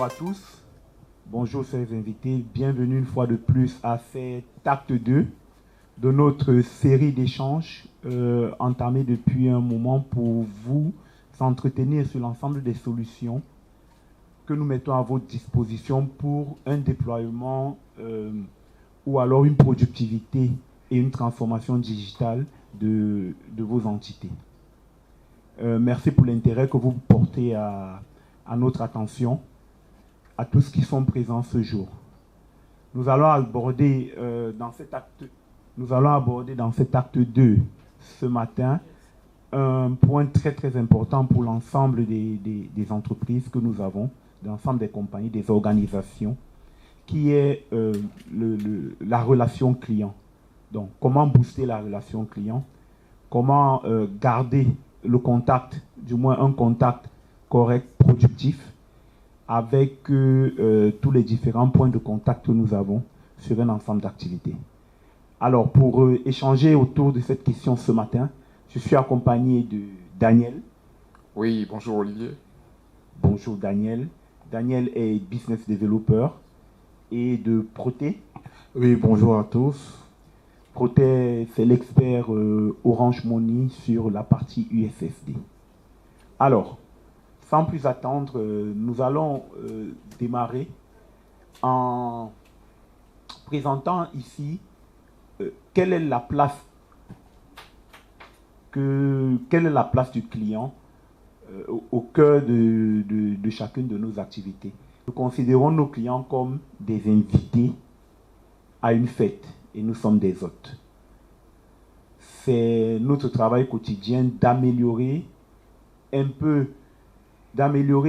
à tous, bonjour chers invités, bienvenue une fois de plus à cet acte 2 de notre série d'échanges entamée depuis un moment pour vous entretenir sur l'ensemble des solutions que nous mettons à votre disposition pour un déploiement ou alors une productivité et une transformation digitale de vos entités. Merci pour l'intérêt que vous portez à notre attention, à tous qui sont présents ce jour. Nous allons aborder dans cet acte 2 ce matin un point très très important pour l'ensemble des entreprises que nous avons, de l'ensemble des compagnies, des organisations, qui est la relation client. Donc, comment booster la relation client, comment garder le contact, du moins un contact correct, productif, avec tous les différents points de contact que nous avons sur un ensemble d'activités. Alors, pour échanger autour de cette question ce matin, je suis accompagné de Daniel. Oui, bonjour Olivier. Bonjour Daniel. Daniel est business developer. Et de Proté. Oui, bonjour à tous. Proté, c'est l'expert Orange Money sur la partie USSD. Alors, sans plus attendre, nous allons démarrer en présentant ici quelle est la place du client au cœur de chacune de nos activités. Nous considérons nos clients comme des invités à une fête et nous sommes des hôtes. C'est notre travail quotidien d'améliorer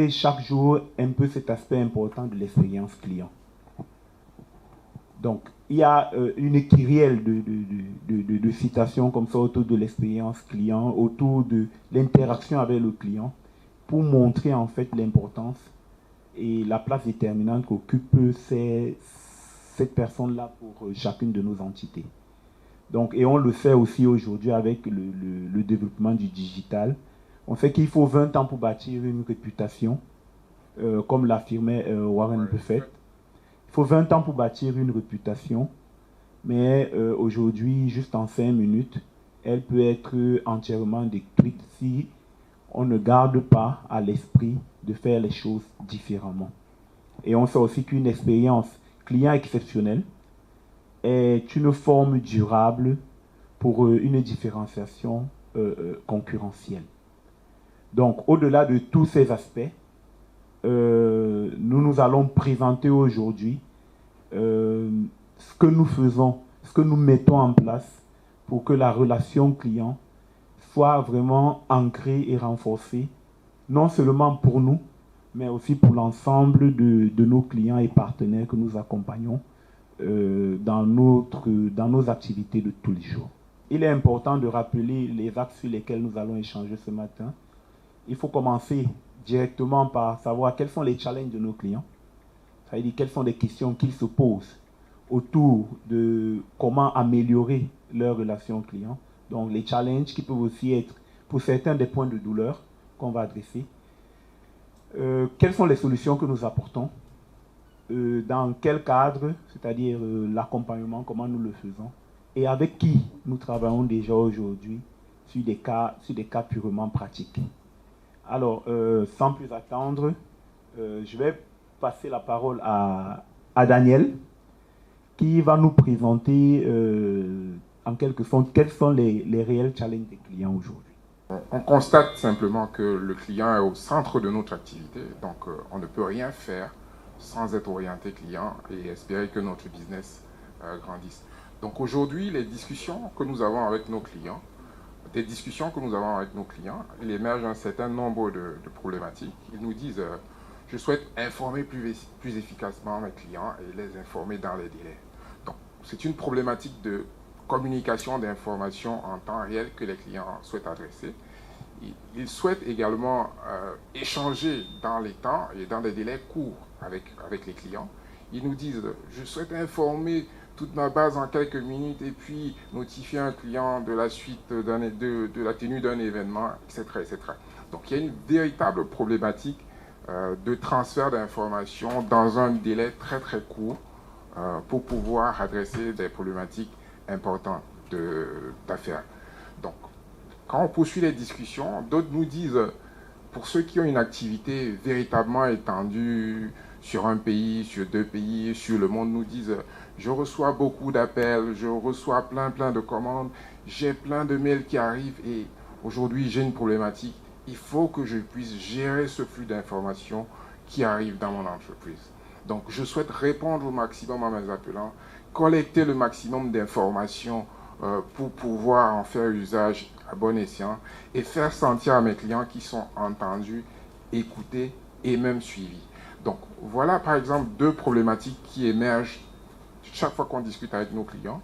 chaque jour un peu cet aspect important de l'expérience client. Donc, il y a une kyrielle de citations comme ça autour de l'expérience client, autour de l'interaction avec le client, pour montrer en fait l'importance et la place déterminante qu'occupe cette personne-là pour chacune de nos entités. Donc, et on le fait aussi aujourd'hui avec le développement du digital. On sait qu'il faut 20 ans pour bâtir une réputation, comme l'affirmait Warren Buffett. Il faut 20 ans pour bâtir une réputation, mais aujourd'hui, juste en 5 minutes, elle peut être entièrement détruite si on ne garde pas à l'esprit de faire les choses différemment. Et on sait aussi qu'une expérience client exceptionnelle est une forme durable pour une différenciation concurrentielle. Donc, au-delà de tous ces aspects, nous allons présenter aujourd'hui ce que nous faisons, ce que nous mettons en place pour que la relation client soit vraiment ancrée et renforcée, non seulement pour nous, mais aussi pour l'ensemble de nos clients et partenaires que nous accompagnons dans nos activités de tous les jours. Il est important de rappeler les axes sur lesquels nous allons échanger ce matin. Il faut commencer directement par savoir quels sont les challenges de nos clients, c'est-à-dire quelles sont les questions qu'ils se posent autour de comment améliorer leur relation client. Donc les challenges qui peuvent aussi être pour certains des points de douleur qu'on va adresser. Quelles sont les solutions que nous apportons, dans quel cadre, c'est-à-dire l'accompagnement, comment nous le faisons, et avec qui nous travaillons déjà aujourd'hui sur des cas purement pratiques. Alors, sans plus attendre, je vais passer la parole à Daniel, qui va nous présenter en quelque sorte quels sont les réels challenges des clients aujourd'hui. On constate simplement que le client est au centre de notre activité, donc on ne peut rien faire sans être orienté client et espérer que notre business grandisse. Donc aujourd'hui, les discussions que nous avons avec nos clients, il émerge un certain nombre de problématiques. Ils nous disent je souhaite informer plus efficacement mes clients et les informer dans les délais. Donc c'est une problématique de communication d'informations en temps réel que les clients souhaitent adresser. Ils souhaitent également échanger dans les temps et dans des délais courts avec les clients. Ils nous disent je souhaite informer toute ma base en quelques minutes et puis notifier un client de la suite de la tenue d'un événement, etc., etc. Donc il y a une véritable problématique de transfert d'informations dans un délai très très court pour pouvoir adresser des problématiques importantes d'affaires. Donc, quand on poursuit les discussions, d'autres nous disent, pour ceux qui ont une activité véritablement étendue sur un pays, sur 2 pays, sur le monde, nous disent, je reçois beaucoup d'appels, je reçois plein de commandes, j'ai plein de mails qui arrivent et aujourd'hui j'ai une problématique. Il faut que je puisse gérer ce flux d'informations qui arrive dans mon entreprise. Donc, je souhaite répondre au maximum à mes appelants, collecter le maximum d'informations pour pouvoir en faire usage à bon escient et faire sentir à mes clients qu'ils sont entendus, écoutés et même suivis. Donc, voilà par exemple 2 problématiques qui émergent chaque fois qu'on discute avec nos clients.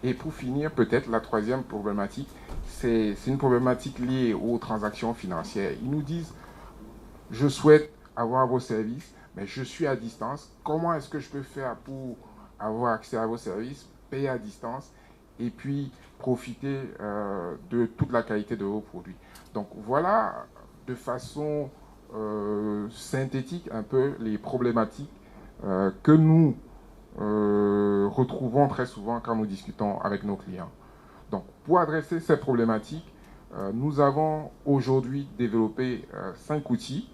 Et pour finir, peut-être la 3e problématique, c'est une problématique liée aux transactions financières. Ils nous disent, je souhaite avoir vos services, mais je suis à distance. Comment est-ce que je peux faire pour avoir accès à vos services, payer à distance et puis profiter de toute la qualité de vos produits? Donc voilà, de façon synthétique, un peu les problématiques que nous retrouvons très souvent quand nous discutons avec nos clients. Donc, pour adresser ces problématiques, nous avons aujourd'hui développé 5 outils.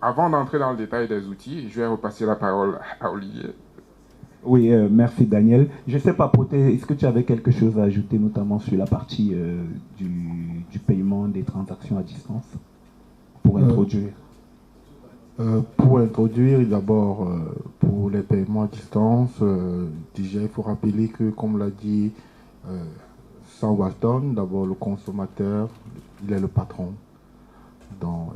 Avant d'entrer dans le détail des outils, je vais repasser la parole à Olivier. Oui, merci Daniel. Je ne sais pas, Poté, est-ce que tu avais quelque chose à ajouter, notamment sur la partie du paiement des transactions à distance, pour introduire? Pour introduire, d'abord, pour les paiements à distance, déjà, il faut rappeler que, comme l'a dit Sam Walton, d'abord, le consommateur, il est le patron.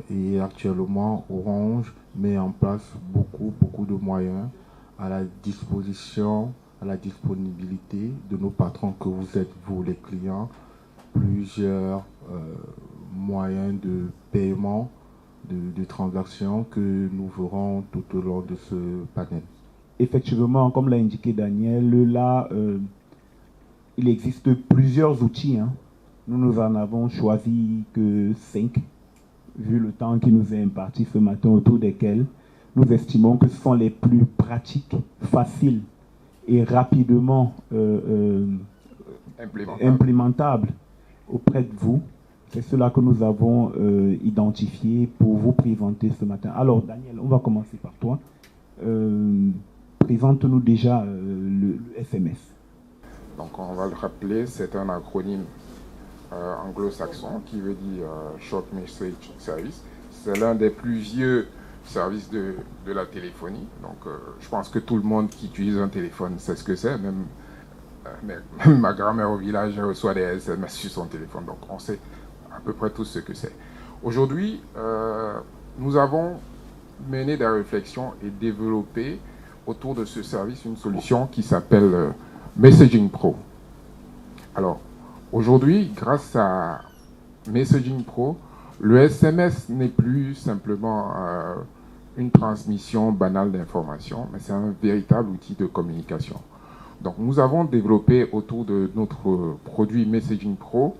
Et actuellement, Orange met en place beaucoup de moyens à la disposition, à la disponibilité de nos patrons que vous êtes, vous les clients, plusieurs moyens de paiement, de transactions que nous verrons tout au long de ce panel. Effectivement, comme l'a indiqué Daniel, là, il existe plusieurs outils. Nous en avons choisi que 5, vu le temps qui nous est imparti ce matin, autour desquels nous estimons que ce sont les plus pratiques, faciles et rapidement implémentables auprès de vous. C'est cela que nous avons identifié pour vous présenter ce matin. Alors, Daniel, on va commencer par toi. Présente-nous déjà le SMS. Donc, on va le rappeler, c'est un acronyme anglo-saxon qui veut dire Short Message Service. C'est l'un des plus vieux services de la téléphonie. Donc, je pense que tout le monde qui utilise un téléphone sait ce que c'est. Même ma grand-mère au village reçoit des SMS sur son téléphone. Donc, on sait à peu près tout ce que c'est. Aujourd'hui, nous avons mené des réflexions et développé autour de ce service une solution qui s'appelle Messaging Pro. Alors, aujourd'hui, grâce à Messaging Pro, le SMS n'est plus simplement une transmission banale d'informations, mais c'est un véritable outil de communication. Donc, nous avons développé autour de notre produit Messaging Pro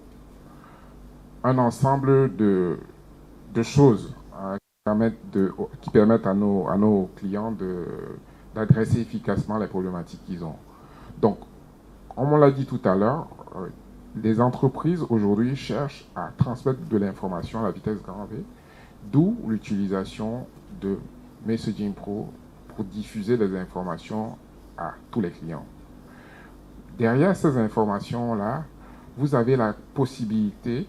un ensemble de choses qui permettent à nos clients d'adresser efficacement les problématiques qu'ils ont. Donc, comme on l'a dit tout à l'heure, les entreprises aujourd'hui cherchent à transmettre de l'information à la vitesse grand V, d'où l'utilisation de Messaging Pro pour diffuser les informations à tous les clients. Derrière ces informations-là, vous avez la possibilité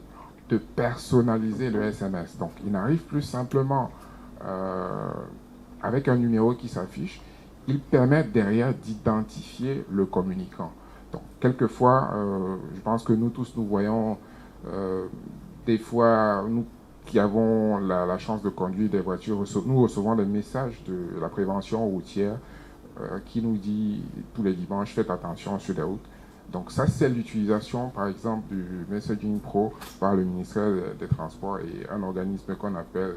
de personnaliser le SMS. Donc, il n'arrive plus simplement avec un numéro qui s'affiche, il permet derrière d'identifier le communicant. Donc, quelquefois, je pense que nous tous, nous voyons des fois, nous qui avons la chance de conduire des voitures, nous recevons des messages de la prévention routière qui nous dit tous les dimanches, faites attention sur les routes. Donc ça, c'est l'utilisation, par exemple, du Messaging Pro par le ministère des Transports et un organisme qu'on appelle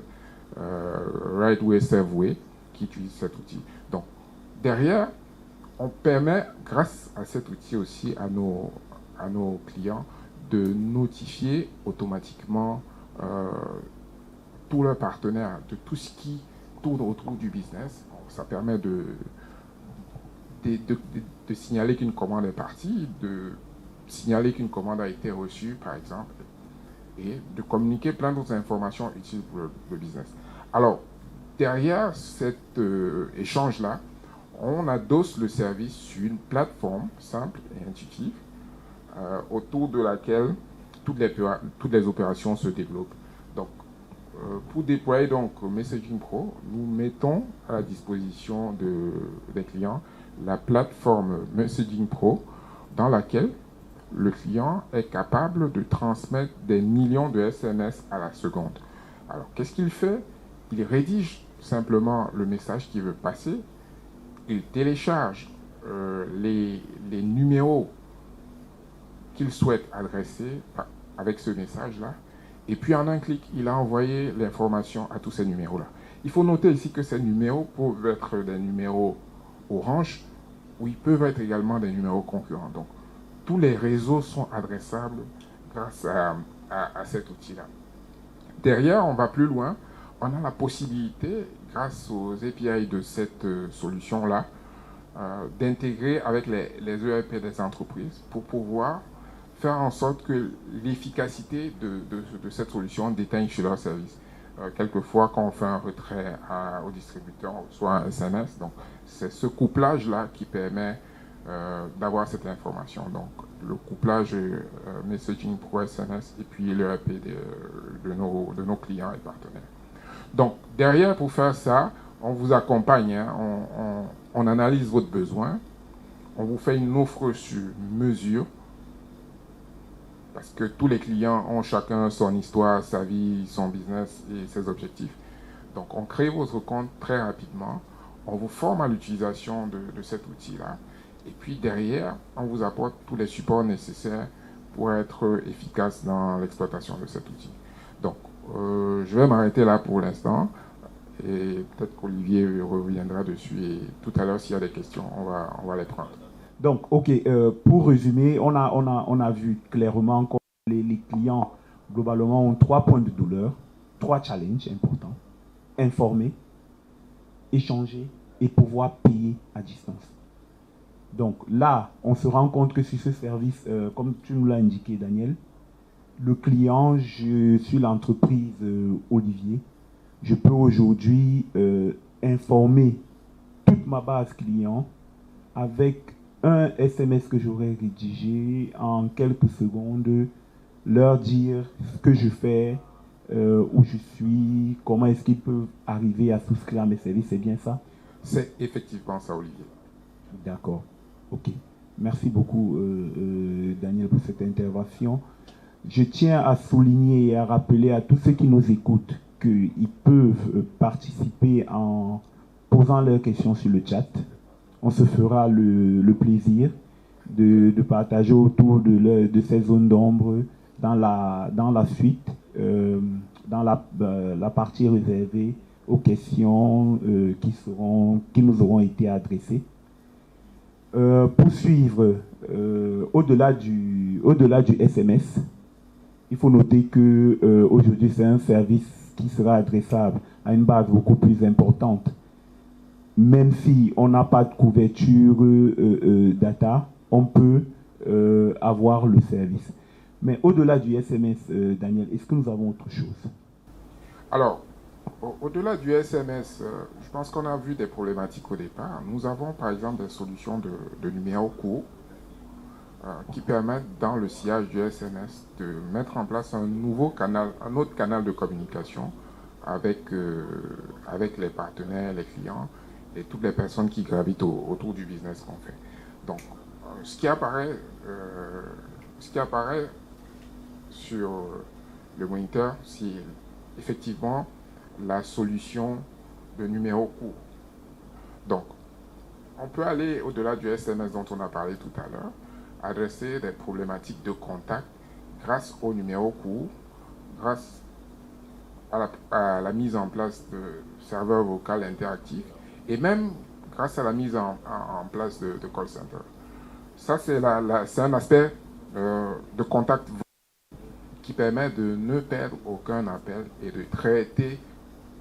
Rightway Saveway qui utilise cet outil. Donc, derrière, on permet, grâce à cet outil aussi, à nos clients de notifier automatiquement tous leurs partenaires de tout ce qui tourne autour du business. Ça permet de signaler qu'une commande est partie, de signaler qu'une commande a été reçue, par exemple, et de communiquer plein d'autres informations utiles pour le business. Alors, derrière cet échange-là, on adosse le service sur une plateforme simple et intuitive autour de laquelle toutes les opérations se développent. Donc, pour déployer donc Messaging Pro, nous mettons à la disposition des clients la plateforme Messaging Pro dans laquelle le client est capable de transmettre des millions de SMS à la seconde. Alors, qu'est-ce qu'il fait? Il rédige simplement le message qu'il veut passer, il télécharge les numéros qu'il souhaite adresser avec ce message-là, et puis en un clic, il a envoyé l'information à tous ces numéros-là. Il faut noter ici que ces numéros peuvent être des numéros orange, ou ils peuvent être également des numéros concurrents. Donc, tous les réseaux sont adressables grâce à cet outil-là. Derrière, on va plus loin. On a la possibilité, grâce aux API de cette solution-là, d'intégrer avec les ERP des entreprises pour pouvoir faire en sorte que l'efficacité de cette solution déteigne sur leur service. Quelquefois, quand on fait un retrait au distributeur, on reçoit un SMS. Donc, c'est ce couplage-là qui permet d'avoir cette information. Donc, le couplage Messaging Pro SMS et puis l'ERP de nos clients et partenaires. Donc, derrière, pour faire ça, on vous accompagne, hein, on analyse votre besoin, on vous fait une offre sur mesure, parce que tous les clients ont chacun son histoire, sa vie, son business et ses objectifs. Donc, on crée votre compte très rapidement, on vous forme à l'utilisation de cet outil-là, et puis derrière, on vous apporte tous les supports nécessaires pour être efficace dans l'exploitation de cet outil. Donc, je vais m'arrêter là pour l'instant, et peut-être qu'Olivier reviendra dessus, et tout à l'heure, s'il y a des questions, on va les prendre. Donc, ok, pour résumer, on a vu clairement que les clients, globalement, ont 3 points de douleur, 3 challenges importants: informer, échanger et pouvoir payer à distance. Donc là, on se rend compte que sur ce service, comme tu nous l'as indiqué, Daniel, le client, je suis l'entreprise Olivier, je peux aujourd'hui informer toute ma base client avec un SMS que j'aurais rédigé en quelques secondes, leur dire ce que je fais, où je suis, comment est-ce qu'ils peuvent arriver à souscrire à mes services. C'est bien ça? C'est effectivement ça, Olivier. D'accord. Ok. Merci beaucoup, Daniel, pour cette intervention. Je tiens à souligner et à rappeler à tous ceux qui nous écoutent qu'ils peuvent participer en posant leurs questions sur le chat. On se fera le plaisir de partager autour de ces zones d'ombre dans la suite, dans la partie réservée aux questions qui nous auront été adressées. Pour suivre, au-delà du SMS, il faut noter que aujourd'hui c'est un service qui sera adressable à une base beaucoup plus importante. Même si on n'a pas de couverture data, on peut avoir le service. Mais au-delà du SMS, Daniel, est-ce que nous avons autre chose? Alors, au-delà du SMS, je pense qu'on a vu des problématiques au départ. Nous avons par exemple des solutions de numéros courts qui permettent dans le sillage du SMS de mettre en place un autre canal de communication avec les partenaires, les clients et toutes les personnes qui gravitent autour du business qu'on fait. Donc, ce qui apparaît sur le moniteur, c'est effectivement la solution de numéro court. Donc, on peut aller au-delà du SMS dont on a parlé tout à l'heure, adresser des problématiques de contact grâce au numéro court, grâce à la mise en place de serveurs vocaux interactifs et même grâce à la mise en place de call center. Ça, c'est un aspect de contact qui permet de ne perdre aucun appel et de traiter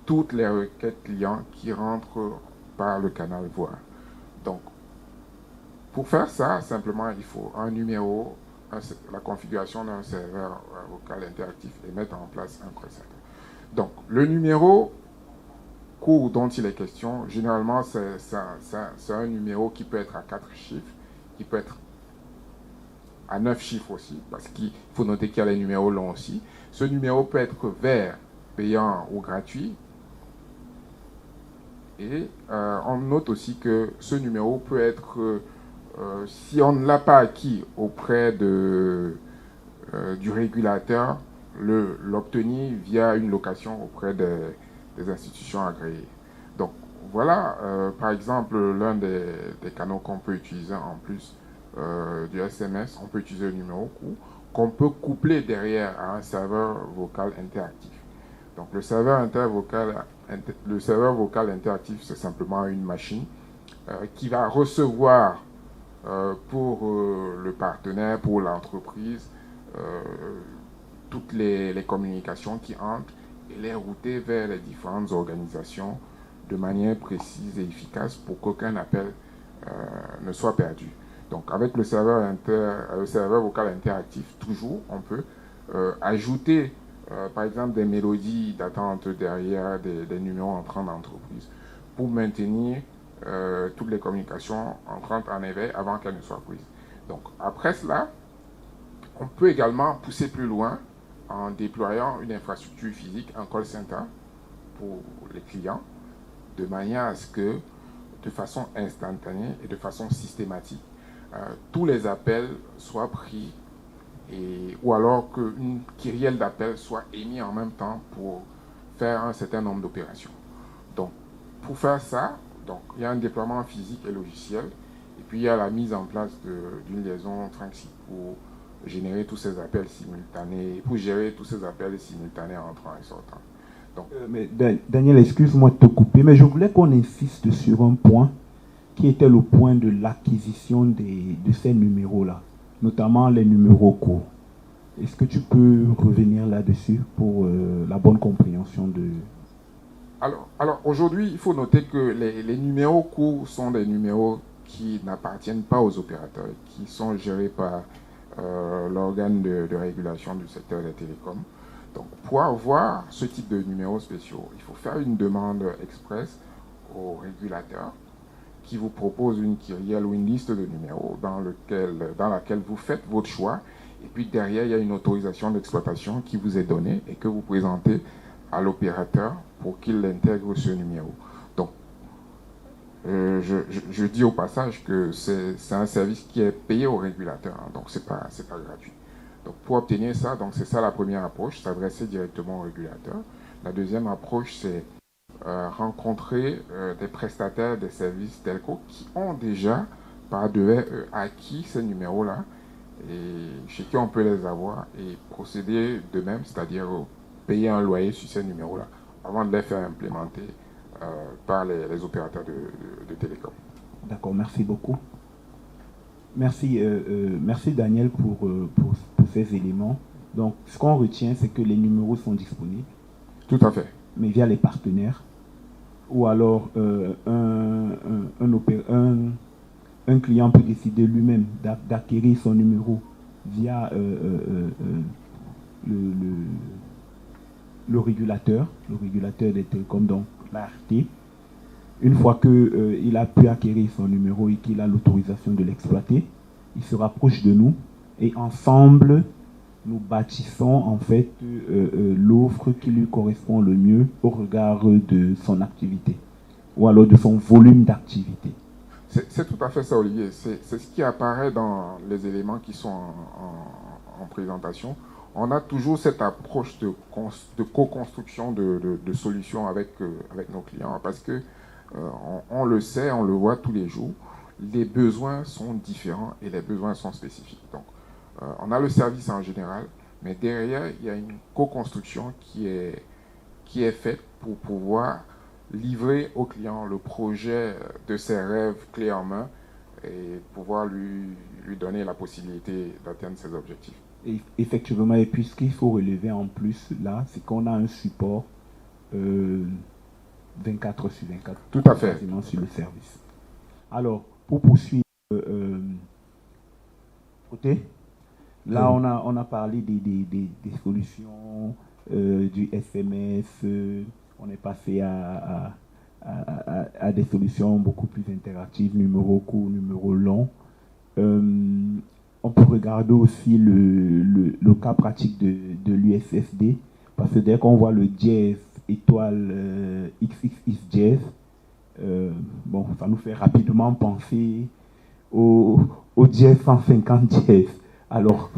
toutes les requêtes clients qui rentrent par le canal voix. Donc, pour faire ça, simplement, il faut un numéro, la configuration d'un serveur vocal interactif et mettre en place un call center. Donc, le numéro court dont il est question, généralement, c'est un numéro qui peut être à 4 chiffres, qui peut être à 9 chiffres aussi, parce qu'il faut noter qu'il y a les numéros longs aussi. Ce numéro peut être vert, payant ou gratuit. Et on note aussi que ce numéro peut être, si on ne l'a pas acquis auprès du régulateur, l'obtenir via une location auprès des institutions agréées. Donc voilà, par exemple, l'un des canaux qu'on peut utiliser en plus du SMS, on peut utiliser le numéro court qu'on peut coupler derrière à un serveur vocal interactif. Donc le serveur vocal interactif, c'est simplement une machine qui va recevoir pour le partenaire, pour l'entreprise, toutes les communications qui entrent et les router vers les différentes organisations de manière précise et efficace pour qu'aucun appel ne soit perdu. Donc avec le serveur vocal interactif, toujours, on peut ajouter par exemple des mélodies d'attente derrière des numéros entrants d'entreprise pour maintenir toutes les communications entrantes en éveil avant qu'elles ne soient prises. Donc après cela, on peut également pousser plus loin en déployant une infrastructure physique, un call center pour les clients, de manière à ce que, de façon instantanée et de façon systématique, tous les appels soient pris ou alors qu'une kyrielle d'appels soit émise en même temps pour faire un certain nombre d'opérations. Donc, pour faire ça, donc, il y a un déploiement physique et logiciel, et puis il y a la mise en place d'une liaison tranquille pour générer tous ces appels simultanés, pour gérer tous ces appels simultanés entrant et sortant. Donc, mais Daniel, excuse-moi de te couper, mais je voulais qu'on insiste sur un point qui était le point de l'acquisition de ces numéros-là, notamment les numéros courts. Est-ce que tu peux revenir là-dessus pour la bonne compréhension de... Alors aujourd'hui, il faut noter que les numéros courts sont des numéros qui n'appartiennent pas aux opérateurs, qui sont gérés par l'organe de régulation du secteur des télécoms. Donc pour avoir ce type de numéros spéciaux, il faut faire une demande express au régulateur qui vous propose une kyrielle ou une liste de numéros dans laquelle vous faites votre choix. Et puis derrière, il y a une autorisation d'exploitation qui vous est donnée et que vous présentez à l'opérateur pour qu'il intègre ce numéro. Donc, je dis au passage que c'est un service qui est payé au régulateur, hein, donc c'est pas gratuit. Donc, pour obtenir ça, donc c'est ça la première approche, s'adresser directement au régulateur. La deuxième approche, c'est rencontrer des prestataires des services telco qui ont déjà par devers acquis ces numéros-là et chez qui on peut les avoir et procéder de même, c'est-à-dire payer un loyer sur ces numéros-là avant de les faire implémenter par les opérateurs de télécom. D'accord, merci beaucoup. Merci, merci Daniel pour ces éléments. Donc, ce qu'on retient, c'est que les numéros sont disponibles. Tout à fait. Mais via les partenaires. Ou alors, un client peut décider lui-même d'acquérir son numéro via le régulateur des télécoms, donc l'ART. Une fois qu'il a pu acquérir son numéro et qu'il a l'autorisation de l'exploiter, il se rapproche de nous et ensemble, nous bâtissons en fait l'offre qui lui correspond le mieux au regard de son activité ou alors de son volume d'activité. C'est tout à fait ça, Olivier. C'est ce qui apparaît dans les éléments qui sont en présentation. On a toujours cette approche de co-construction de solutions avec nos clients parce que on le sait, on le voit tous les jours, les besoins sont différents et les besoins sont spécifiques. Donc, on a le service en général, mais derrière, il y a une co-construction qui est faite pour pouvoir livrer au client le projet de ses rêves clés en main et pouvoir lui donner la possibilité d'atteindre ses objectifs. Effectivement, et puis ce qu'il faut relever en plus là, c'est qu'on a un support 24 heures sur 24. Tout à fait. Quasiment sur le service. Alors, pour poursuivre, côté, là on a parlé des solutions, du SMS, on est passé à des solutions beaucoup plus interactives, numéro court, numéro long. On peut regarder aussi le cas pratique de l'USSD, parce que dès qu'on voit le dièse étoile XXX dièse, bon, ça nous fait rapidement penser au dièse 150 dièse. Alors,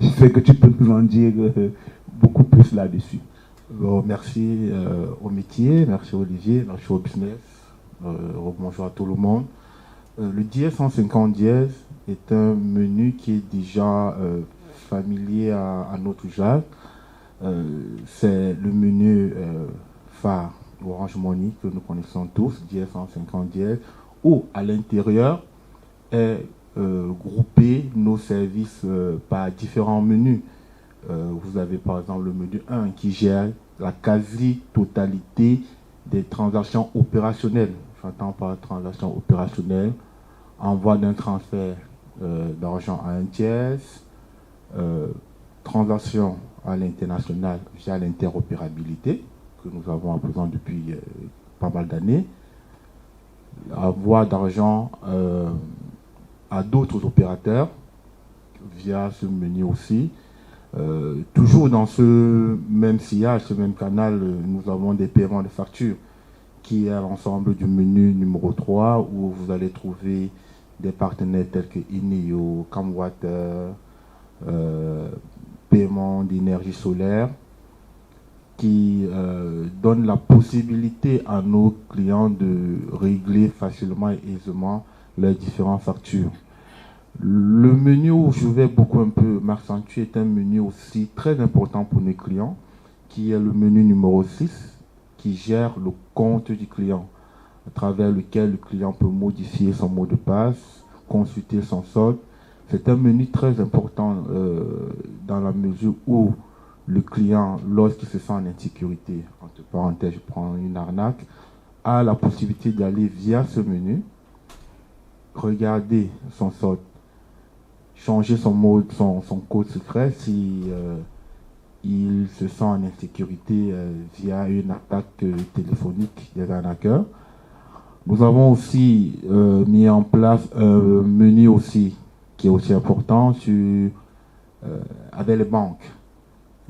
je sais que tu peux nous en dire beaucoup plus là-dessus. Bon, merci au métier, merci Olivier, merci au business. Bonjour à tout le monde. Le dièse 150 dièse est un menu qui est déjà familier à notre usage. C'est le menu phare Orange Money que nous connaissons tous, dièse 150 dièse, où à l'intérieur est groupé nos services par différents menus. Vous avez par exemple le menu 1 qui gère la quasi-totalité des transactions opérationnelles. J'entends par transactions opérationnelles, envoi d'un transfert d'argent à un tiers, transaction à l'international via l'interopérabilité que nous avons à présent depuis pas mal d'années, envoi d'argent à d'autres opérateurs via ce menu aussi. Toujours dans ce même sillage, ce même canal, nous avons des paiements de factures qui est à l'ensemble du menu numéro 3 où vous allez trouver des partenaires tels que Ineo, Camwater, paiement d'énergie solaire qui donne la possibilité à nos clients de régler facilement et aisément leurs différentes factures. Le menu où je vais beaucoup un peu m'accentuer est un menu aussi très important pour nos clients, qui est le menu numéro 6, qui gère le compte du client, à travers lequel le client peut modifier son mot de passe, consulter son solde. C'est un menu très important dans la mesure où le client, lorsqu'il se sent en insécurité, entre parenthèses, je prends une arnaque, a la possibilité d'aller via ce menu, regarder son solde, changer son code secret si il se sent en insécurité via une attaque téléphonique des arnaqueurs. Nous avons aussi mis en place un menu aussi qui est aussi important avec les banques.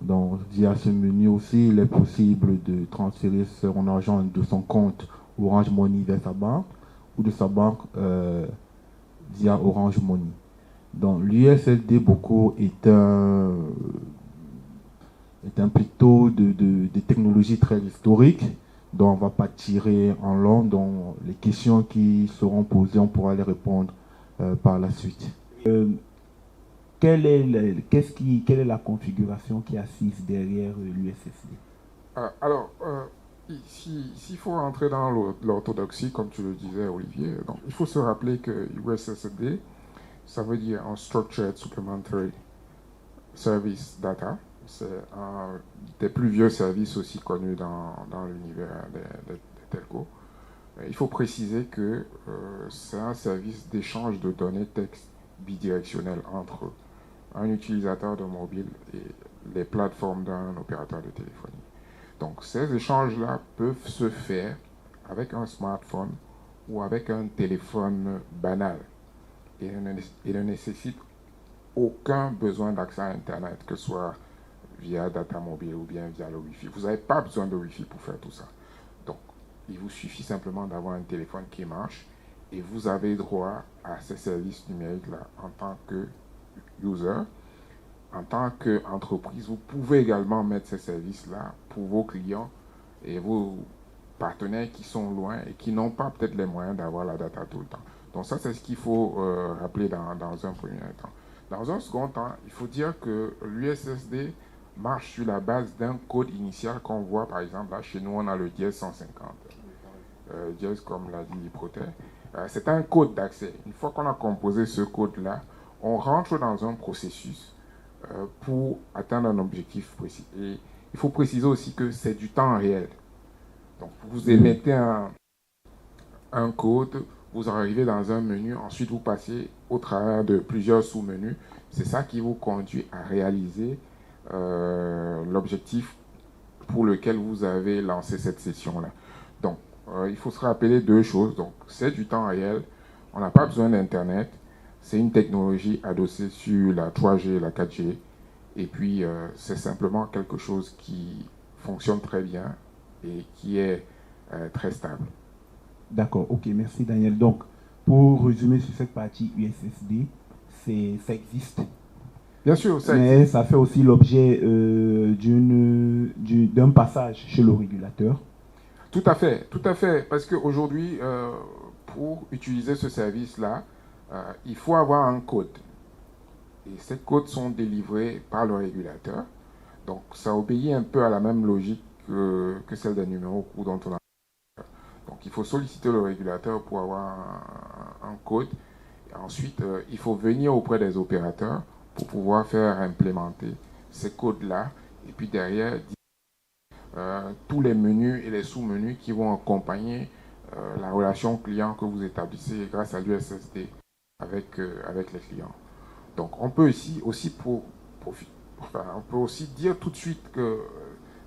Donc via ce menu aussi, il est possible de transférer son argent de son compte Orange Money vers sa banque ou de sa banque via Orange Money. Donc l'USSD beaucoup est un plutôt de technologies très historiques dont on ne va pas tirer en long, dont les questions qui seront posées, on pourra les répondre par la suite. Quelle est la configuration qui assise derrière l'USSD? Alors, s'il faut rentrer dans l'orthodoxie, comme tu le disais, Olivier, donc, il faut se rappeler que USSD, ça veut dire un Structured Supplementary Service Data. C'est un des plus vieux services aussi connus dans l'univers des telcos. Il faut préciser que c'est un service d'échange de données texte bidirectionnel entre un utilisateur de mobile et les plateformes d'un opérateur de téléphonie. Donc ces échanges-là peuvent se faire avec un smartphone ou avec un téléphone banal et ne nécessitent aucun besoin d'accès à Internet, que ce soit via data mobile ou bien via le Wi-Fi. Vous n'avez pas besoin de Wi-Fi pour faire tout ça. Donc, il vous suffit simplement d'avoir un téléphone qui marche et vous avez droit à ces services numériques-là en tant que user. En tant qu'entreprise, vous pouvez également mettre ces services-là pour vos clients et vos partenaires qui sont loin et qui n'ont pas peut-être les moyens d'avoir la data tout le temps. Donc ça, c'est ce qu'il faut rappeler dans un premier temps. Dans un second temps, il faut dire que l'USSD marche sur la base d'un code initial qu'on voit, par exemple, là, chez nous, on a le dièse 150. Dièse, comme l'a dit Protet. C'est un code d'accès. Une fois qu'on a composé ce code-là, on rentre dans un processus pour atteindre un objectif précis. Et il faut préciser aussi que c'est du temps réel. Donc, vous émettez un code, vous arrivez dans un menu, ensuite vous passez au travers de plusieurs sous-menus. C'est ça qui vous conduit à réaliser l'objectif pour lequel vous avez lancé cette session-là. Donc, il faut se rappeler deux choses. Donc, c'est du temps réel. On n'a pas besoin d'Internet. C'est une technologie adossée sur la 3G et la 4G. Et puis, c'est simplement quelque chose qui fonctionne très bien et qui est très stable. D'accord, ok, merci Daniel. Donc, pour résumer sur cette partie USSD, ça existe. Bien sûr, ça mais existe. Ça fait aussi l'objet d'un passage chez le régulateur. Tout à fait. Parce qu'aujourd'hui, pour utiliser ce service-là, il faut avoir un code. Et ces codes sont délivrés par le régulateur. Donc, ça obéit un peu à la même logique que celle des numéros dont on a. Donc, il faut solliciter le régulateur pour avoir un code. Et ensuite, il faut venir auprès des opérateurs pour pouvoir faire implémenter ces codes-là. Et puis derrière, tous les menus et les sous-menus qui vont accompagner la relation client que vous établissez grâce à l'USSD avec les clients. Donc, on peut on peut aussi dire tout de suite que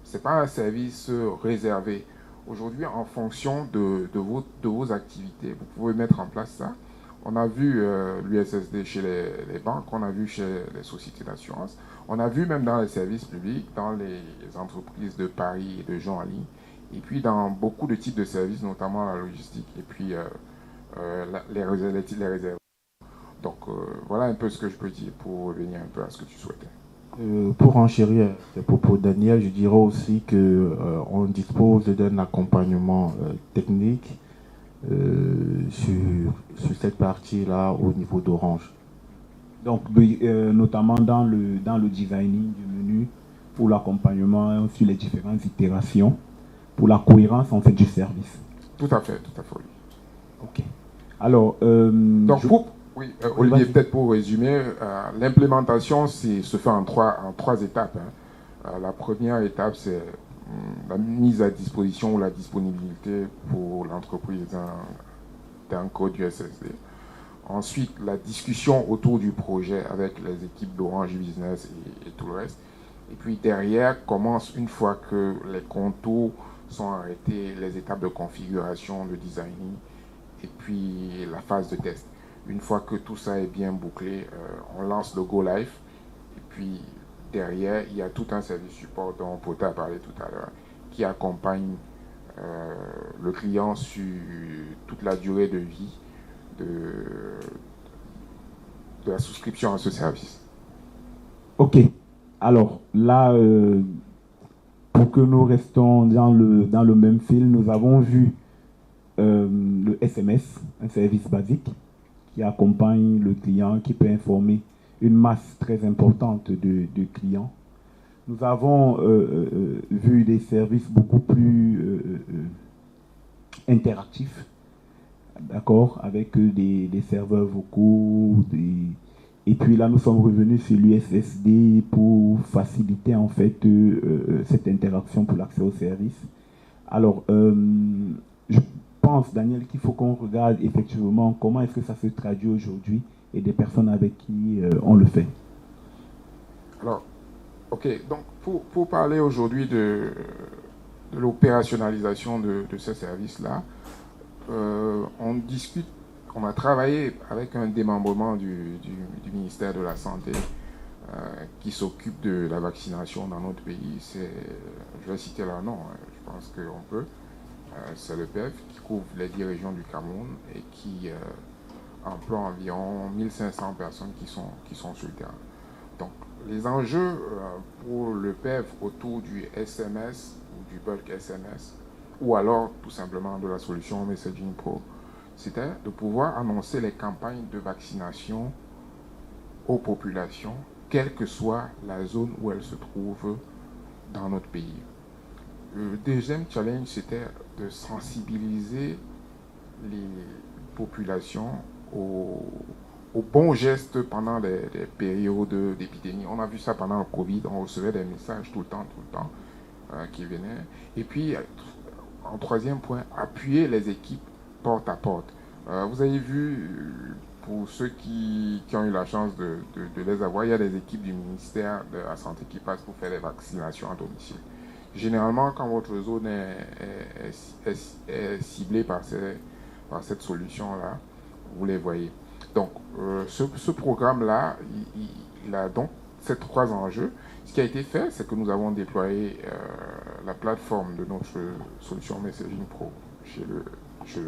ce n'est pas un service réservé. Aujourd'hui, en fonction de vos activités, vous pouvez mettre en place ça. On a vu l'USSD chez les banques, on a vu chez les sociétés d'assurance, on a vu même dans les services publics, dans les entreprises de paris et de gens en ligne, et puis dans beaucoup de types de services, notamment la logistique, et puis les réserves. Donc voilà un peu ce que je peux dire pour revenir un peu à ce que tu souhaitais. Pour enchérir tes propos, Daniel, je dirais aussi qu'on dispose d'un accompagnement technique sur cette partie-là au niveau d'Orange. Donc, notamment dans le designing du menu, pour l'accompagnement sur les différentes itérations, pour la cohérence en fait du service. Tout à fait, oui. Ok. Alors, donc oui, Olivier, peut-être pour résumer, l'implémentation se fait en trois étapes. La première étape, c'est la mise à disposition ou la disponibilité pour l'entreprise d'un code USSD. Ensuite, la discussion autour du projet avec les équipes d'Orange Business et tout le reste. Et puis derrière commence, une fois que les contours sont arrêtés, les étapes de configuration, de designing, et puis la phase de test. Une fois que tout ça est bien bouclé, on lance le Go Live. Et puis derrière, il y a tout un service support dont Pota a parlé tout à l'heure, qui accompagne le client sur toute la durée de vie de la souscription à ce service. Ok. Alors là, pour que nous restons dans le même fil, nous avons vu le SMS, un service basique qui accompagne le client, qui peut informer une masse très importante de clients. Nous avons vu des services beaucoup plus interactifs, d'accord, avec des serveurs vocaux, et puis là nous sommes revenus sur l'USSD pour faciliter en fait cette interaction pour l'accès au service. Alors, je pense, Daniel, qu'il faut qu'on regarde effectivement comment est-ce que ça se traduit aujourd'hui et des personnes avec qui on le fait. Alors, ok, donc pour parler aujourd'hui de l'opérationnalisation de ce service-là, on a travaillé avec un démembrement du ministère de la Santé qui s'occupe de la vaccination dans notre pays. Je vais citer leur nom, je pense qu'on peut. C'est le PEF qui couvre les 10 régions du Cameroun et qui emploie environ 1500 personnes qui sont sur le terrain. Donc, les enjeux pour le PEF autour du SMS ou du bulk SMS, ou alors tout simplement de la solution Messaging Pro, c'était de pouvoir annoncer les campagnes de vaccination aux populations, quelle que soit la zone où elles se trouvent dans notre pays. Le deuxième challenge, c'était de sensibiliser les populations aux aux bons gestes pendant des périodes d'épidémie. On a vu ça pendant le Covid, on recevait des messages tout le temps, qui venaient. Et puis, en troisième point, appuyer les équipes porte à porte. Vous avez vu, pour ceux qui ont eu la chance de les avoir, il y a des équipes du ministère de la Santé qui passent pour faire des vaccinations à domicile. Généralement, quand votre zone est ciblée par cette solution-là, vous les voyez. Donc, ce programme-là, il a donc ces trois enjeux. Ce qui a été fait, c'est que nous avons déployé la plateforme de notre solution Messaging Pro chez le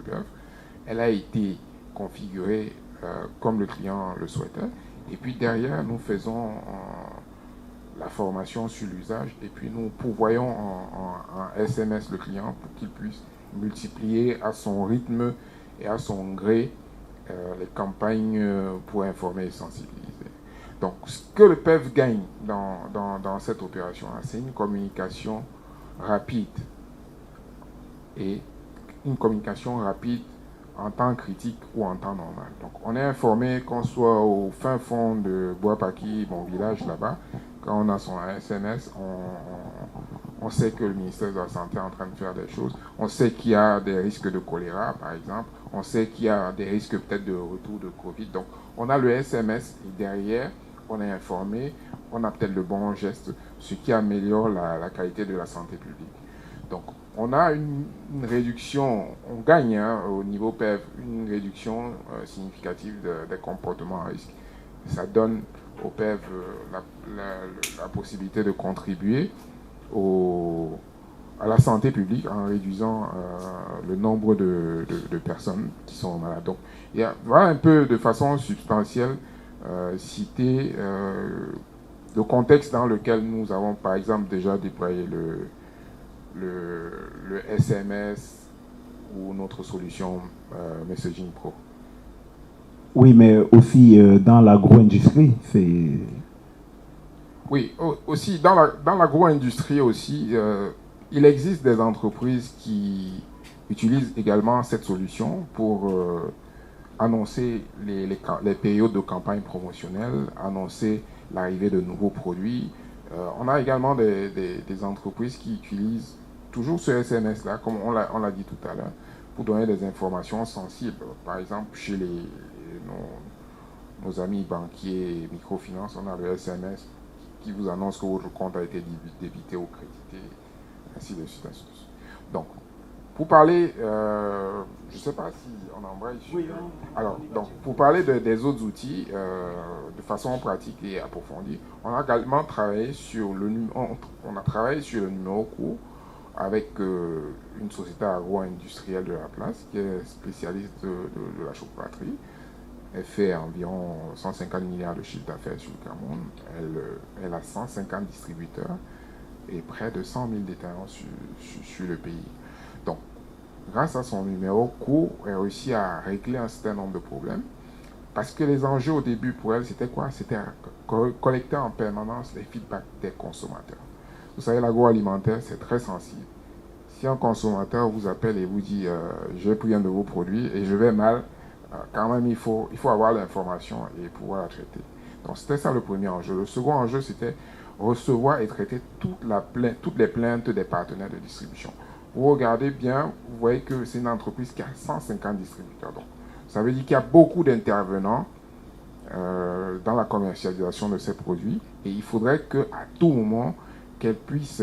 PEV. Elle a été configurée comme le client le souhaitait. Et puis derrière, nous faisons la formation sur l'usage et puis nous pourvoyons en SMS le client pour qu'il puisse multiplier à son rythme et à son gré les campagnes pour informer et sensibiliser. Donc, ce que le PEV gagne dans cette opération, c'est une communication rapide et une communication rapide en temps critique ou en temps normal. Donc, on est informé qu'on soit au fin fond de Bois-Paki, mon village là-bas, quand on a son SMS, on sait que le ministère de la Santé est en train de faire des choses. On sait qu'il y a des risques de choléra, par exemple. On sait qu'il y a des risques peut-être de retour de Covid. Donc, on a le SMS et derrière, on est informé, on a peut-être le bon geste, ce qui améliore la qualité de la santé publique. Donc, on a une réduction, on gagne au niveau PEV, une réduction significative des comportements à risque. Ça donne au PEV la possibilité de contribuer à la santé publique en réduisant le nombre de personnes qui sont malades. Donc, voilà un peu de façon substantielle citer le contexte dans lequel nous avons, par exemple, déjà déployé le SMS ou notre solution Messaging Pro. Oui, mais aussi dans l'agro-industrie, c'est... Oui, aussi dans l'agro-industrie aussi, il existe des entreprises qui utilisent également cette solution pour annoncer les périodes de campagne promotionnelle, annoncer l'arrivée de nouveaux produits. On a également des entreprises qui utilisent toujours ce SMS-là, comme on l'a dit tout à l'heure, pour donner des informations sensibles. Par exemple, chez nos amis banquiers et microfinance, on a le SMS qui vous annonce que votre compte a été débité ou crédité, ainsi de suite, ainsi de suite. Donc, pour parler, je ne sais pas si on embraye sur... Oui, alors, donc, pour parler des autres outils, de façon pratique et approfondie, on a également travaillé sur le numéro court avec une société agro-industrielle de la place qui est spécialiste de la chocolaterie. Elle fait environ 150 milliards de chiffre d'affaires sur le Cameroun. Elle a 150 distributeurs et près de 100 000 détaillants sur le pays. Donc, grâce à son numéro court, elle réussit à régler un certain nombre de problèmes. Parce que les enjeux au début pour elle, c'était quoi? C'était collecter en permanence les feedbacks des consommateurs. Vous savez, l'agroalimentaire, c'est très sensible. Si un consommateur vous appelle et vous dit j'ai pris un de vos produits et je vais mal, quand même, il faut avoir l'information et pouvoir la traiter. Donc, c'était ça le premier enjeu. Le second enjeu, c'était recevoir et traiter toutes les plaintes des partenaires de distribution. Vous regardez bien, vous voyez que c'est une entreprise qui a 150 distributeurs. Donc, ça veut dire qu'il y a beaucoup d'intervenants dans la commercialisation de ces produits et il faudrait qu'à tout moment, qu'elle puisse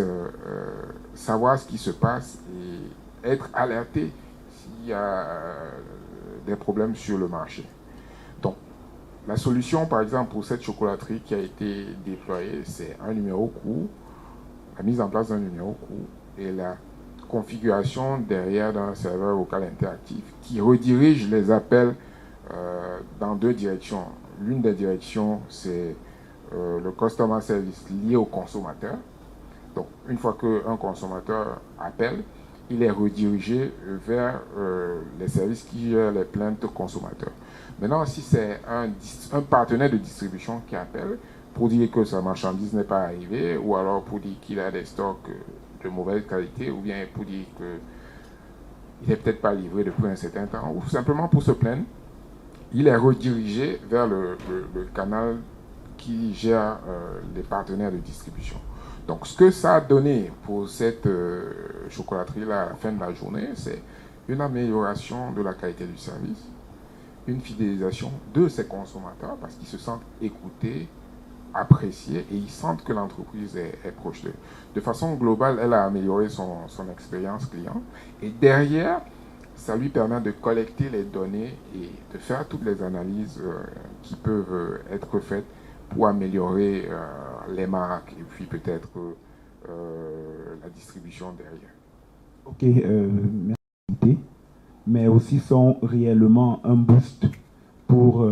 savoir ce qui se passe et être alertée s'il y a des problèmes sur le marché. Donc, la solution, par exemple, pour cette chocolaterie qui a été déployée, c'est un numéro court, la mise en place d'un numéro court et la configuration derrière d'un serveur vocal interactif qui redirige les appels dans deux directions. L'une des directions, c'est le customer service lié au consommateur. Donc, une fois qu'un consommateur appelle, il est redirigé vers les services qui gèrent les plaintes consommateurs. Maintenant, si c'est un partenaire de distribution qui appelle pour dire que sa marchandise n'est pas arrivée, ou alors pour dire qu'il a des stocks de mauvaise qualité, ou bien pour dire qu'il n'est peut-être pas livré depuis un certain temps, ou simplement pour se plaindre, il est redirigé vers le canal qui gère les partenaires de distribution. Donc, ce que ça a donné pour cette chocolaterie-là à la fin de la journée, c'est une amélioration de la qualité du service, une fidélisation de ses consommateurs parce qu'ils se sentent écoutés, appréciés et ils sentent que l'entreprise est proche d'eux. De façon globale, elle a amélioré son expérience client et derrière, ça lui permet de collecter les données et de faire toutes les analyses qui peuvent être faites pour améliorer les marques et puis peut-être la distribution derrière. Ok, merci. Mais aussi sont réellement un boost pour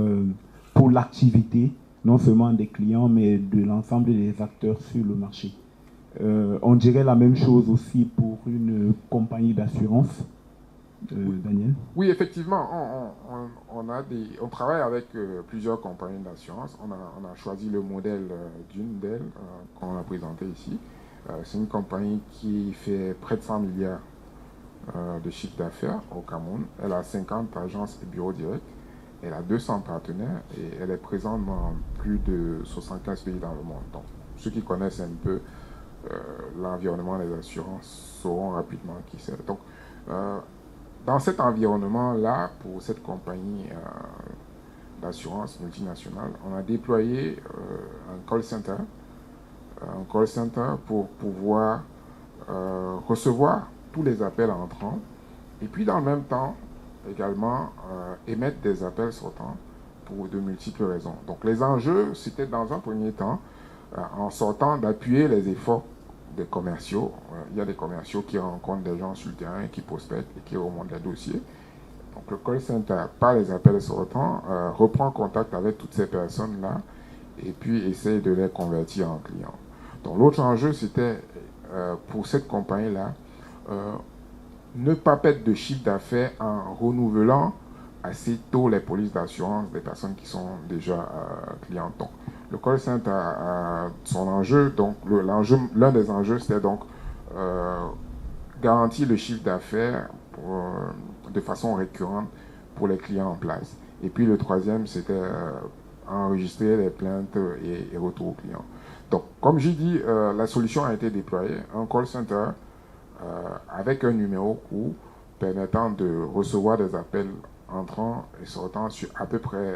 l'activité, non seulement des clients, mais de l'ensemble des acteurs sur le marché. On dirait la même chose aussi pour une compagnie d'assurance. Daniel? Oui, effectivement, on travaille avec plusieurs compagnies d'assurance. On a choisi le modèle d'une d'elles qu'on a présenté ici. C'est une compagnie qui fait près de 100 milliards de chiffre d'affaires au Cameroun. Elle a 50 agences et bureaux directs. Elle a 200 partenaires et elle est présente dans plus de 75 pays dans le monde. Donc, ceux qui connaissent un peu l'environnement des assurances sauront rapidement qui c'est. Donc, dans cet environnement-là, pour cette compagnie d'assurance multinationale, on a déployé un call center pour pouvoir recevoir tous les appels entrants et puis dans le même temps également émettre des appels sortants pour de multiples raisons. Donc les enjeux, c'était dans un premier temps, en sortant, d'appuyer les efforts des commerciaux. Il y a des commerciaux qui rencontrent des gens sur le terrain, qui prospectent et qui remontent les dossiers. Donc le call center, par les appels sortants, reprend contact avec toutes ces personnes-là et puis essaye de les convertir en clients. Donc l'autre enjeu, c'était pour cette compagnie-là, ne pas perdre de chiffre d'affaires en renouvelant assez tôt les polices d'assurance des personnes qui sont déjà clientes. Donc, le call center a son enjeu. Donc, l'un des enjeux, c'était donc garantir le chiffre d'affaires de façon récurrente pour les clients en place. Et puis, le troisième, c'était enregistrer les plaintes et retours aux clients. Donc, comme j'ai dit, la solution a été déployée. Un call center avec un numéro court permettant de recevoir des appels entrant et sortant sur à peu près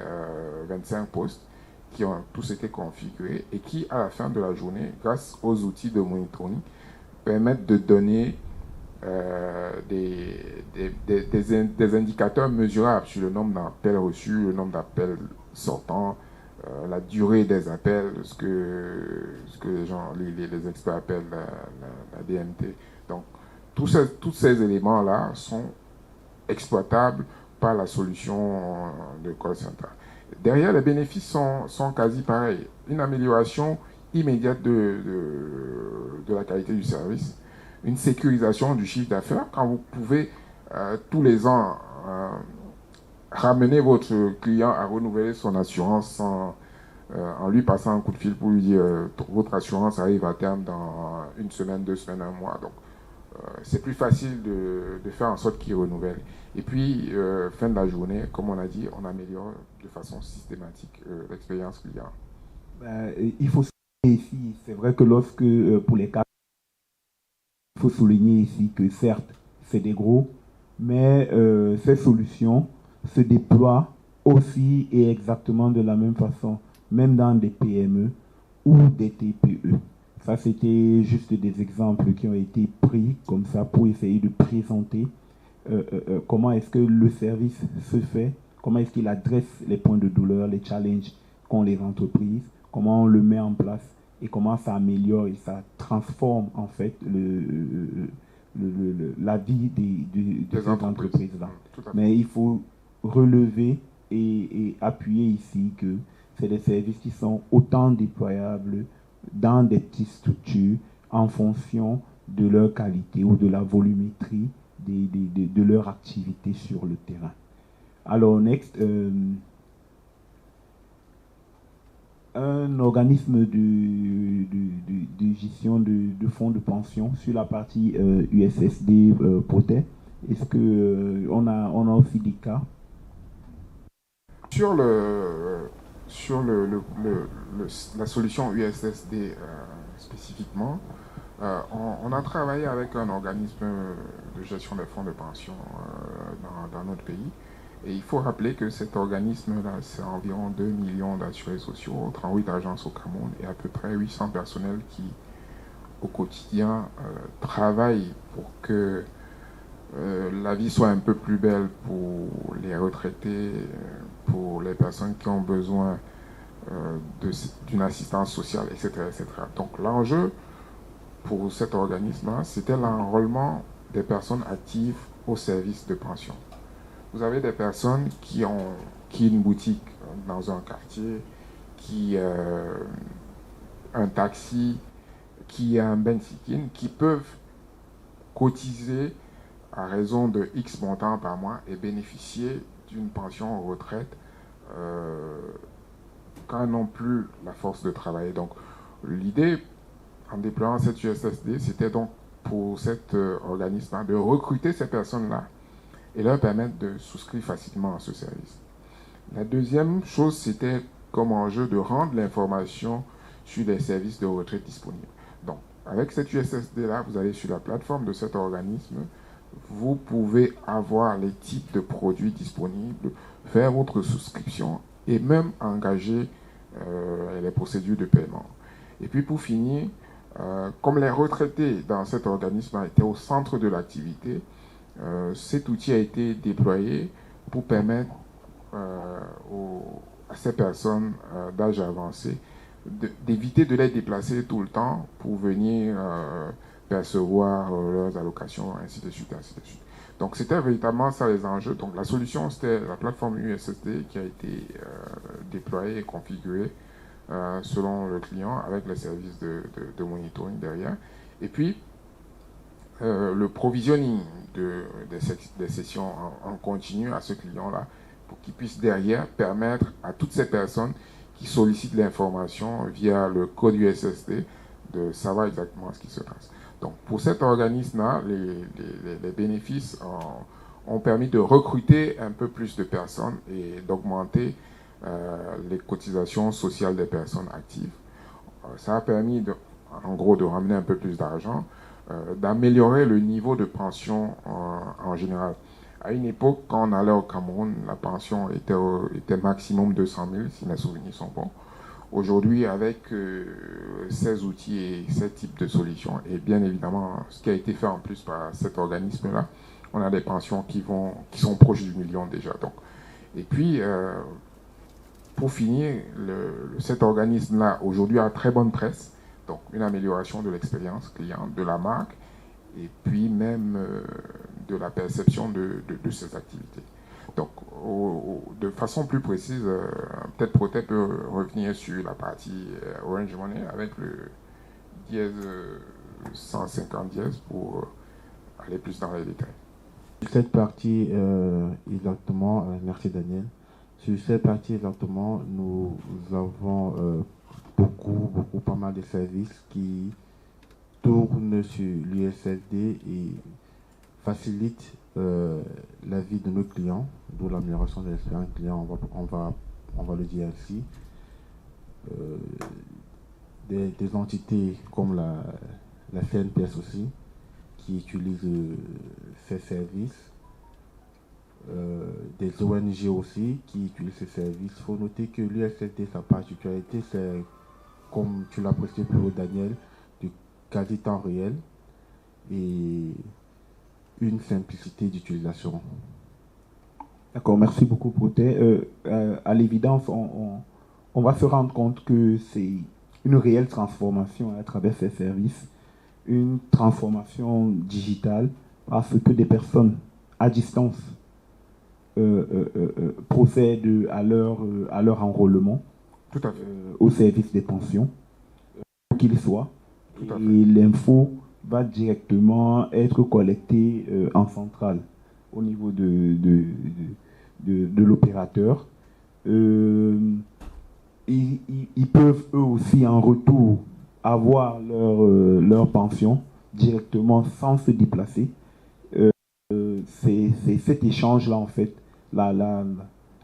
25 postes qui ont tous été configurés et qui, à la fin de la journée, grâce aux outils de monitoring, permettent de donner des indicateurs mesurables sur le nombre d'appels reçus, le nombre d'appels sortants, la durée des appels, ce que les experts appellent la DMT. Donc, tous ces éléments-là sont exploitables par la solution de call center. Derrière, les bénéfices sont quasi pareils. Une amélioration immédiate de la qualité du service, une sécurisation du chiffre d'affaires, quand vous pouvez tous les ans ramener votre client à renouveler son assurance en lui passant un coup de fil pour lui dire votre assurance arrive à terme dans une semaine, 2 semaines, 1 mois. Donc, c'est plus facile de faire en sorte qu'il renouvelle. Et puis, fin de la journée, comme on a dit, on améliore de façon systématique l'expérience client. Il faut souligner ici, c'est vrai que lorsque, pour les cas, il faut souligner ici que certes, c'est des gros, mais ces solutions se déploient aussi et exactement de la même façon, même dans des PME ou des TPE. Ça, c'était juste des exemples qui ont été pris comme ça pour essayer de présenter comment est-ce que le service se fait, comment est-ce qu'il adresse les points de douleur, les challenges qu'ont les entreprises, comment on le met en place et comment ça améliore et ça transforme en fait la vie de ces entreprises-là. Mais il faut relever et appuyer ici que c'est des services qui sont autant déployables dans des petites structures en fonction de leur qualité ou de la volumétrie de leur activité sur le terrain. Alors, next, un organisme de gestion de fonds de pension sur la partie USSD Protet. Est-ce qu'on a aussi des cas? Sur, la solution USSD spécifiquement, on a travaillé avec un organisme de gestion des fonds de pension dans notre pays. Et il faut rappeler que cet organisme-là, c'est environ 2 millions d'assurés sociaux, 38 agences au Cameroun et à peu près 800 personnels qui, au quotidien, travaillent pour que la vie soit un peu plus belle pour les retraités, pour les personnes qui ont besoin d'une assistance sociale, etc., etc. Donc l'enjeu pour cet organisme-là, c'était l'enrôlement des personnes actives au service de pension. Vous avez des personnes qui ont une boutique dans un quartier, qui un taxi, qui a un bensikin, qui peuvent cotiser à raison de X montant par mois et bénéficier d'une pension retraite quand n'ont plus la force de travailler. Donc l'idée en déployant cette USSD, c'était donc pour cet organisme de recruter ces personnes-là et leur permettre de souscrire facilement à ce service. La deuxième chose, c'était comme enjeu de rendre l'information sur les services de retraite disponibles. Donc, avec cette USSD-là, vous allez sur la plateforme de cet organisme, vous pouvez avoir les types de produits disponibles, faire votre souscription et même engager les procédures de paiement. Et puis pour finir, comme les retraités dans cet organisme étaient au centre de l'activité, cet outil a été déployé pour permettre à ces personnes d'âge avancé d'éviter de les déplacer tout le temps pour venir percevoir leurs allocations, ainsi de suite, ainsi de suite. Donc c'était véritablement ça les enjeux. Donc la solution, c'était la plateforme USSD qui a été déployée et configurée selon le client avec les services de monitoring derrière. Et puis, le provisioning des sessions en continu à ce client-là pour qu'il puisse derrière permettre à toutes ces personnes qui sollicitent l'information via le code USSD de savoir exactement ce qui se passe. Donc pour cet organisme-là, les bénéfices ont permis de recruter un peu plus de personnes et d'augmenter les cotisations sociales des personnes actives. Ça a permis en gros de ramener un peu plus d'argent, d'améliorer le niveau de pension en général. À une époque, quand on allait au Cameroun, la pension était maximum 200 000, si mes souvenirs sont bons. Aujourd'hui, avec ces outils et ces types de solutions, et bien évidemment, ce qui a été fait en plus par cet organisme-là, on a des pensions qui sont proches du million déjà. Donc. Et puis, pour finir, cet organisme-là, aujourd'hui, a très bonne presse, donc une amélioration de l'expérience client, de la marque, et puis même de la perception de ces activités. Donc, de façon plus précise, peut-être Protet peut revenir sur la partie Orange Money avec le dièse 150 dièse pour aller plus dans les détails. Cette partie exactement, merci Daniel. Sur cette partie exactement, nous avons pas mal de services qui tournent sur l'USSD et facilitent la vie de nos clients, d'où l'amélioration de l'expérience client, on va le dire ainsi. Des entités comme la CNPS aussi, qui utilisent ces services, des ONG aussi qui utilisent ces services. Il faut noter que l'USSD, sa particularité, c'est, comme tu l'as précisé plus haut, Daniel, du quasi-temps réel et une simplicité d'utilisation. D'accord, merci beaucoup, Protet. À l'évidence, on va se rendre compte que c'est une réelle transformation à travers ces services, une transformation digitale, parce que des personnes à distance procèdent à leur enrôlement. Tout à fait. Au service des pensions, qu'il soit. Et l'info va directement être collectée en centrale au niveau de l'opérateur. Ils peuvent eux aussi en retour avoir leur pension directement sans se déplacer. C'est cet échange-là en fait,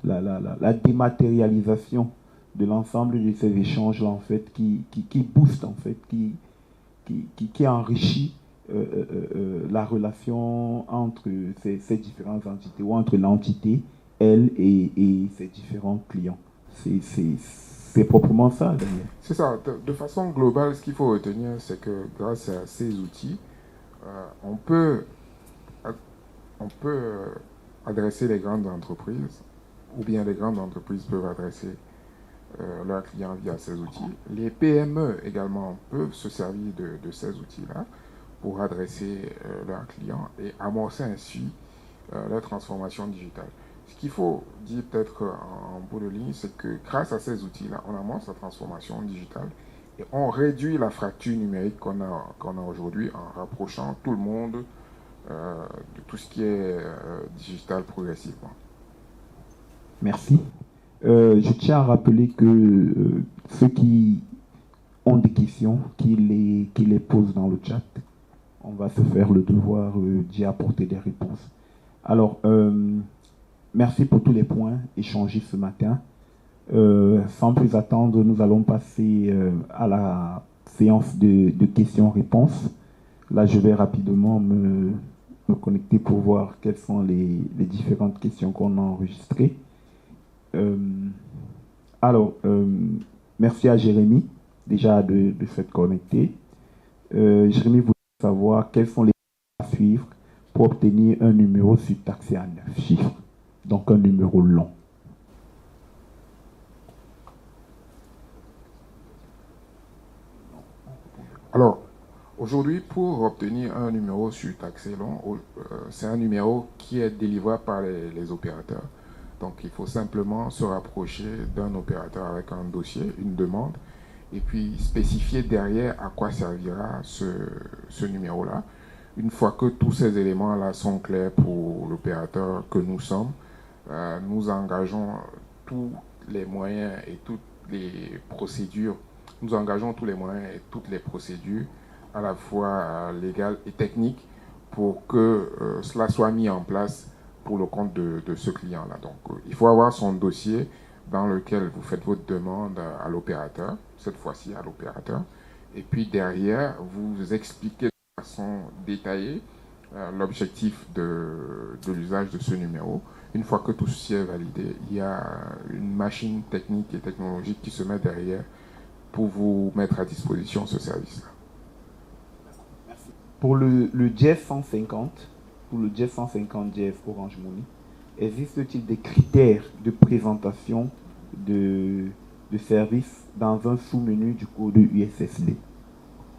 la dématérialisation de l'ensemble de ces échanges-là, en fait, qui booste, en fait, qui enrichit la relation entre ces différentes entités, ou entre l'entité, elle, et ses différents clients. C'est proprement ça, d'ailleurs. C'est ça. De façon globale, ce qu'il faut retenir, c'est que grâce à ces outils, on peut adresser les grandes entreprises, ou bien les grandes entreprises peuvent adresser leurs clients via ces outils. Les PME également peuvent se servir de ces outils-là pour adresser leurs clients et amorcer ainsi leur transformation digitale. Ce qu'il faut dire peut-être en bout de ligne, c'est que grâce à ces outils-là, on amorce la transformation digitale et on réduit la fracture numérique qu'on a aujourd'hui en rapprochant tout le monde de tout ce qui est digital progressivement. Merci. Je tiens à rappeler que ceux qui ont des questions, qui les posent dans le chat, on va se faire le devoir d'y apporter des réponses. Alors, merci pour tous les points échangés ce matin. Sans plus attendre, nous allons passer à la séance de questions-réponses. Là, je vais rapidement me connecter pour voir quelles sont les différentes questions qu'on a enregistrées. Alors, merci à Jérémy, déjà de s'être connecté. Jérémy voulait savoir quels sont les pas à suivre pour obtenir un numéro surtaxé à 9 chiffres, donc un numéro long. Alors, aujourd'hui, pour obtenir un numéro surtaxé long, c'est un numéro qui est délivré par les opérateurs. Donc, il faut simplement se rapprocher d'un opérateur avec un dossier, une demande, et puis spécifier derrière à quoi servira ce numéro-là. Une fois que tous ces éléments-là sont clairs pour l'opérateur que nous sommes, nous engageons tous les moyens et toutes les procédures. Nous engageons tous les moyens et toutes les procédures, à la fois légales et techniques, pour que cela soit mis en place pour le compte de ce client-là. Donc, il faut avoir son dossier dans lequel vous faites votre demande à l'opérateur, cette fois-ci à l'opérateur, et puis derrière, vous expliquez de façon détaillée l'objectif de l'usage de ce numéro. Une fois que tout ceci est validé, il y a une machine technique et technologique qui se met derrière pour vous mettre à disposition ce service-là. Pour le Jazz 150, pour le Jazz 150 Jazz Orange Money, existe-t-il des critères de présentation de service dans un sous-menu du code USSD?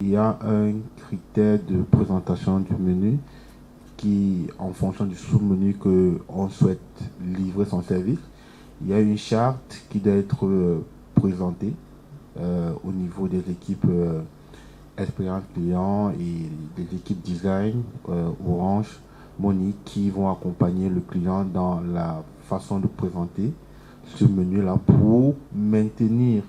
Il y a un critère de présentation du menu qui, en fonction du sous-menu qu'on souhaite livrer son service, il y a une charte qui doit être présentée au niveau des équipes expérience client et des équipes design Orange Money qui vont accompagner le client dans la façon de présenter ce menu-là pour maintenir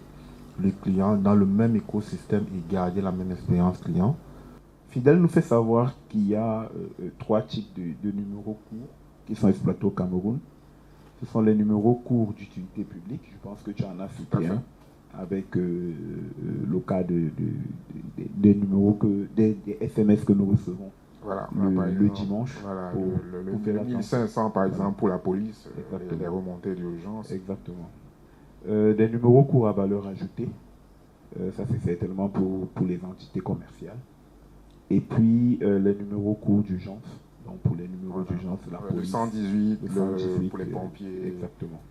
le client dans le même écosystème et garder la même expérience client. Fidèle nous fait savoir qu'il y a 3 types de numéros courts qui sont exploités au Cameroun. Ce sont les numéros courts d'utilité publique. Je pense que tu en as cité un, avec le cas des numéros, des SMS que nous recevons. Voilà, le dimanche. Voilà, le 1500 par exemple pour la police, les remontées d'urgence. Exactement. Des numéros courts à valeur ajoutée, ça c'est certainement pour les entités commerciales. Et puis les numéros courts d'urgence, donc pour les numéros d'urgence, la police. Le 118, pour les pompiers. Exactement.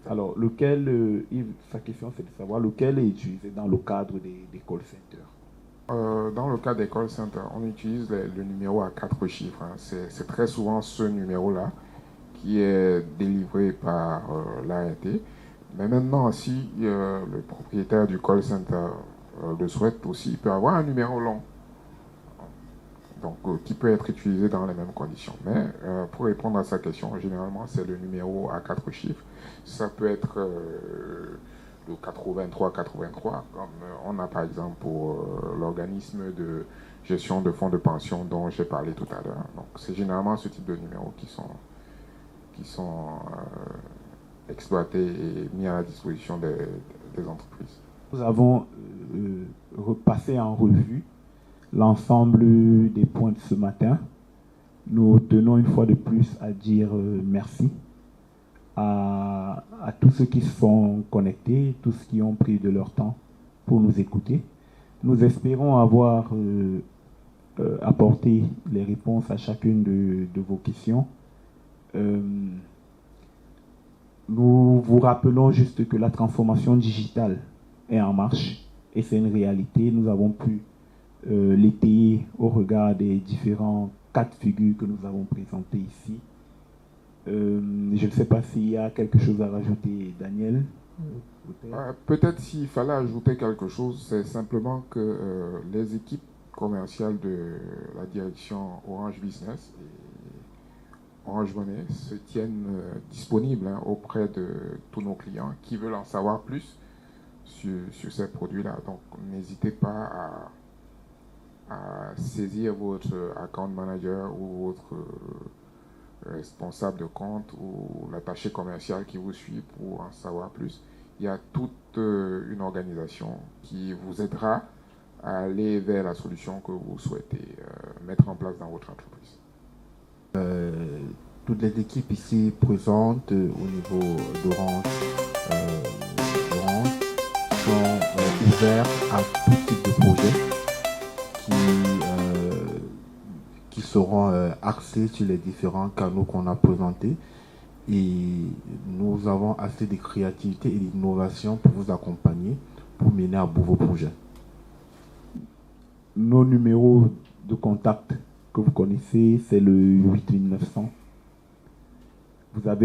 Alors, lequel, sa question c'est de savoir lequel est utilisé dans le cadre des call centers. Dans le cas des call centers, on utilise le numéro à 4 chiffres. Hein. C'est très souvent ce numéro-là qui est délivré par l'ART. Mais maintenant, si le propriétaire du call center le souhaite aussi, il peut avoir un numéro long. Donc, qui peut être utilisé dans les mêmes conditions. Mais pour répondre à sa question, généralement, c'est le numéro à 4 chiffres. Ça peut être le 83-83, comme on a par exemple pour l'organisme de gestion de fonds de pension dont j'ai parlé tout à l'heure. Donc, c'est généralement ce type de numéros qui sont exploité et mis à la disposition des entreprises. Nous avons repassé en revue l'ensemble des points de ce matin. Nous tenons une fois de plus à dire merci à tous ceux qui se sont connectés, tous ceux qui ont pris de leur temps pour nous écouter. Nous espérons avoir apporté les réponses à chacune de vos questions. Nous vous rappelons juste que la transformation digitale est en marche et c'est une réalité. Nous avons pu l'étayer au regard des différents cas de figure que nous avons présentés ici. Je ne sais pas s'il y a quelque chose à rajouter, Daniel. Peut-être s'il fallait ajouter quelque chose, c'est simplement que les équipes commerciales de la direction Orange Business et Orange Money se tiennent disponibles auprès de tous nos clients qui veulent en savoir plus sur ces produits-là. Donc n'hésitez pas à saisir votre account manager ou votre responsable de compte ou l'attaché commercial qui vous suit pour en savoir plus. Il y a toute une organisation qui vous aidera à aller vers la solution que vous souhaitez mettre en place dans votre entreprise. Toutes les équipes ici présentes au niveau d'Orange sont ouvertes à tout type de projet qui seront axés sur les différents canaux qu'on a présentés. Et nous avons assez de créativité et d'innovation pour vous accompagner, pour mener à bout vos projets. Nos numéros de contact que vous connaissez, c'est le 8900. Vous avez